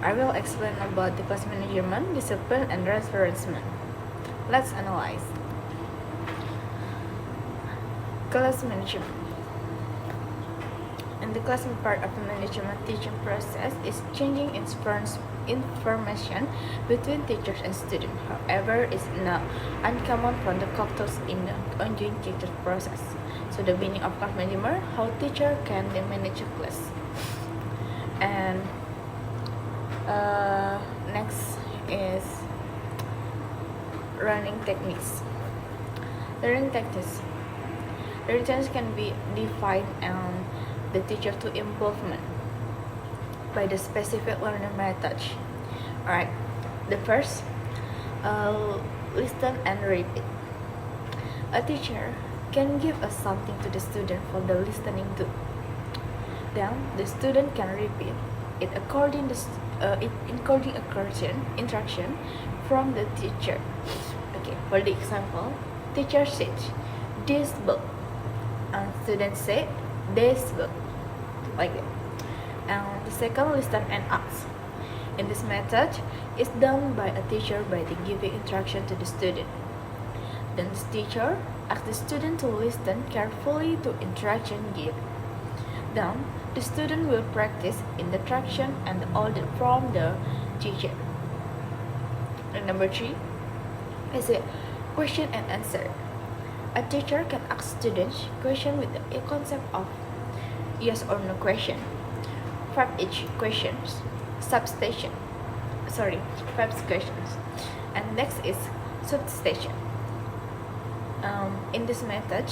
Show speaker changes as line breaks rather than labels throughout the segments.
I will explain about the class management, discipline, and referencement. Let's analyze. Class management. In the classroom part of the management teaching process is changing information between teachers and students. However, it's not uncommon for the factors in the ongoing teaching process. So the meaning of class management, how teacher can manage a class. And next is learning techniques. Learning techniques. Learning techniques can be defined and the teacher to improvement by the specific learning method. Alright, the first, listen and repeat. A teacher can give us something to the student for the listening to. Then the student can repeat it according a question instruction from the teacher. Okay, for the example, teacher said this book, and student said this book, like that. And the second, listen and ask. In this method, is done by a teacher by the giving instruction to the student. Then the teacher asks the student to listen carefully to instruction given. Then the student will practice in the instruction and the order from the teacher. And number 3 is a question and answer. A teacher can ask students question with a concept of yes or no question. 5 each questions. Substation. 5 questions. And next is substation. In this method,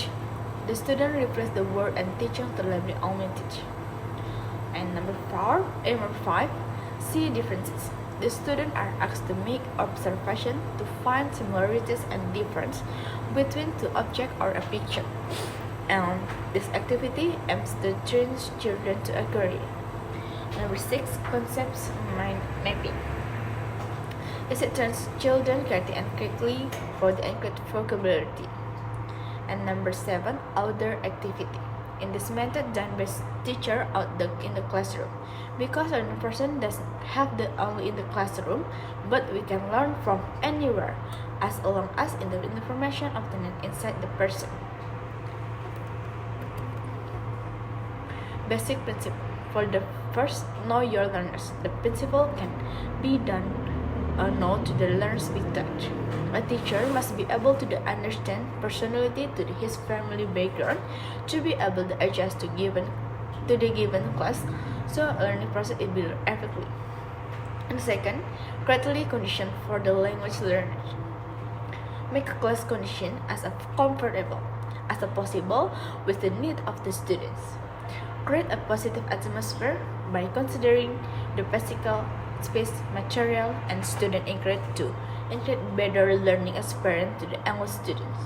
the student replace the word and teacher to label only teach. And number 5, see differences. The students are asked to make observation to find similarities and difference between two objects or a picture. And this activity aims to train children to agree. Number 6, concepts mind mapping. It turns children correctly and quickly for the increased vocabulary. And number 7, outdoor activity. In this method done by teacher in the classroom, because a person doesn't have the only in the classroom, but we can learn from anywhere as long as in the information obtained inside the person. Basic principle. For the first, know your learners. The principle can be done know to the learner's big touch. A teacher must be able to understand personality to his family background to be able to adjust to the given class, so a learning process is built effectively. And second, correctly condition for the language learners. Make a class condition as comfortable as possible with the need of the students. Create a positive atmosphere by considering the physical space, material, and student encouraged to include better learning experience to the English students.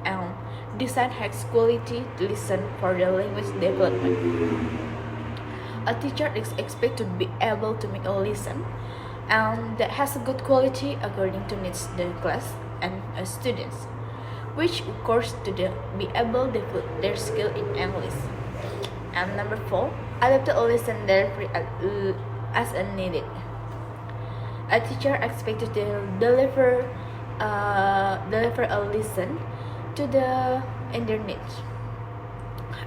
And design high quality listen for the language development. A teacher is expected to be able to make a lesson that has a good quality according to needs the class and students, which of course to be able to develop their skill in English. And number 4, adapt a lesson delivery as needed. A teacher expected to deliver a lesson to the internet.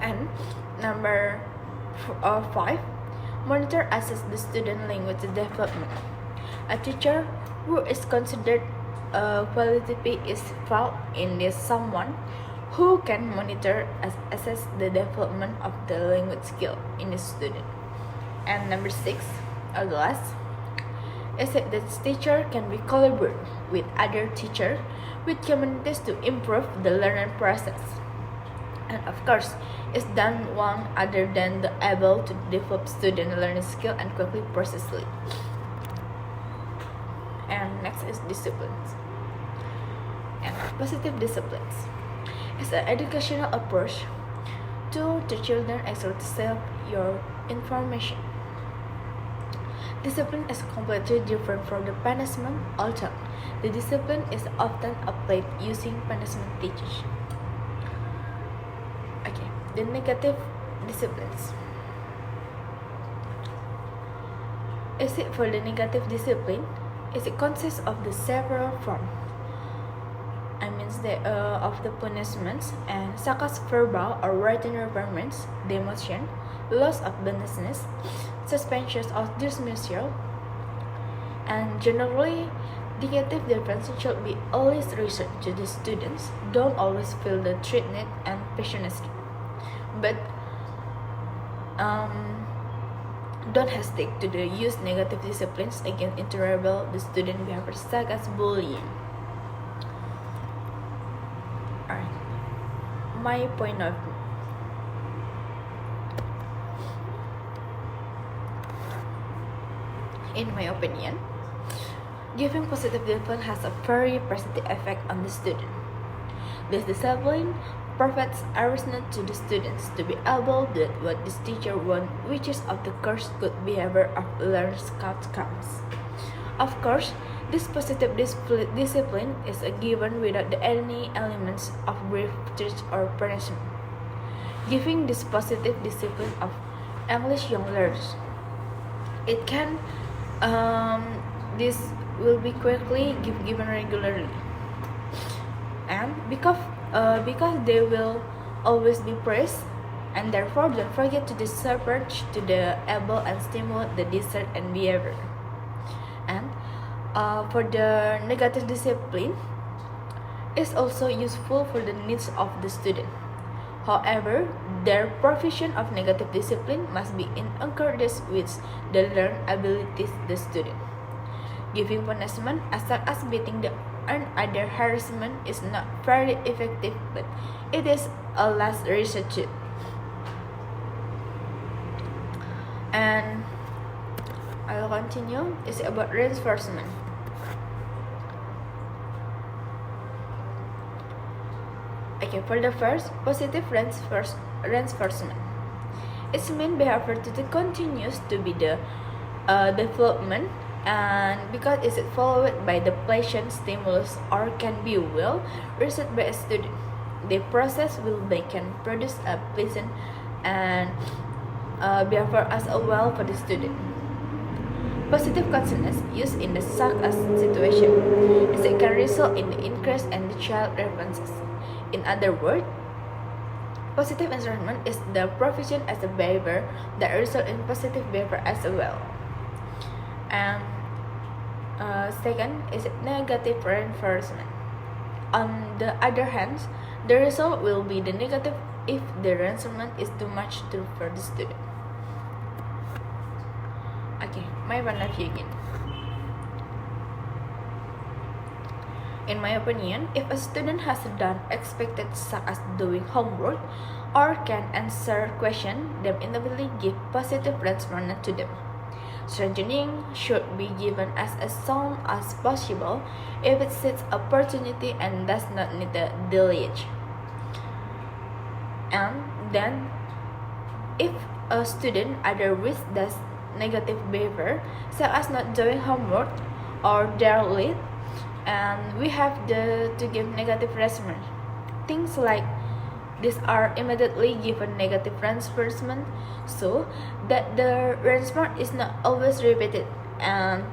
And number 5, monitor assess the student language development. A teacher who is considered quality is found in this someone who can monitor assess the development of the language skill in the student. And number 6, or the last, is that the teacher can be collaborate with other teachers with communities to improve the learning process. And of course, it's done one other than the able to develop student learning skill and quickly process it. And next is disciplines. And positive disciplines. It's an educational approach to the children actually to self your information. Discipline is completely different from the punishment, although the discipline is often applied using punishment teachers. Okay, the negative disciplines. Is it for the negative discipline? Is it consists of the several forms? Of the punishments and such as verbal or written requirements, demotion, loss of business, suspensions or dismissal, and generally negative difference should be always researched to the students. Don't always feel the threatened and passionate, but don't hesitate to use negative disciplines against intolerable the student behavior such as bullying. Alright, my point of view. In my opinion, giving positive discipline has a very positive effect on the student. This discipline provides awareness to the students to be able to do what this teacher wants, which is of the course good behavior of learners outcomes. Of course, this positive discipline is a given without any elements of brief teach or punishment. Giving this positive discipline of English young learners, it can this will be quickly given regularly, and because they will always be praised, and therefore don't forget to search to the able and stimulate the desire and behavior. And for the negative discipline is also useful for the needs of the student. However, their provision of negative discipline must be in accordance with the learned abilities of the student. Giving punishment as such as beating the and other harassment is not very effective, but it is a last resort. And I will continue. It's about reinforcement. Okay, for the first, positive reinforcement. Its main behavior to continues to be the development, and because it is followed by the pleasant stimulus or can be well received by a student. The process will can produce a pleasant and behavior as well for the student. Positive consciousness used in the such as situation is it can result in the increase in the child references. In other words, positive environment is the provision as a behavior that result in positive behavior as well. And second is negative reinforcement. On the other hand, the result will be the negative if the reinforcement is too much for the student. Okay, my point of view again. In my opinion, if a student has done expected such as doing homework or can answer questions, then inevitably give positive reinforcement to them. Strengthening should be given as soon as possible if it sees opportunity and does not need a delay. And then, if a student otherwise does negative behavior, such as not doing homework or they're late, and we have to give negative reinforcement. Things like these are immediately given negative reinforcement so that the reinforcement is not always repeated and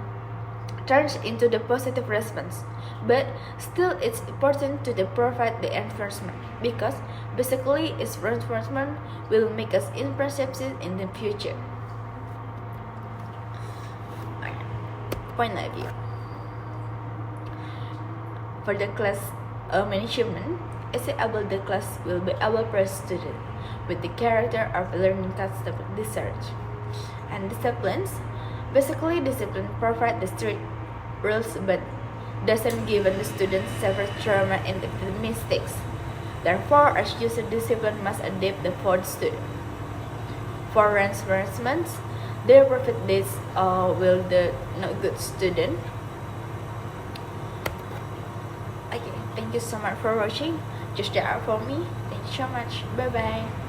turns into the positive response. But still it's important to provide the reinforcement because basically its reinforcement will make us imperceptive in the future. Point of view. For the class management, is able the class will be able to student with the character of learning concept research and disciplines. Basically, discipline provide the strict rules but doesn't give the students several trauma and the mistakes. Therefore, as user discipline must adapt the for the student. For reinforcements, their profit this will the not good student. Okay, thank you so much for watching. Just that for me. Thank you so much. Bye bye.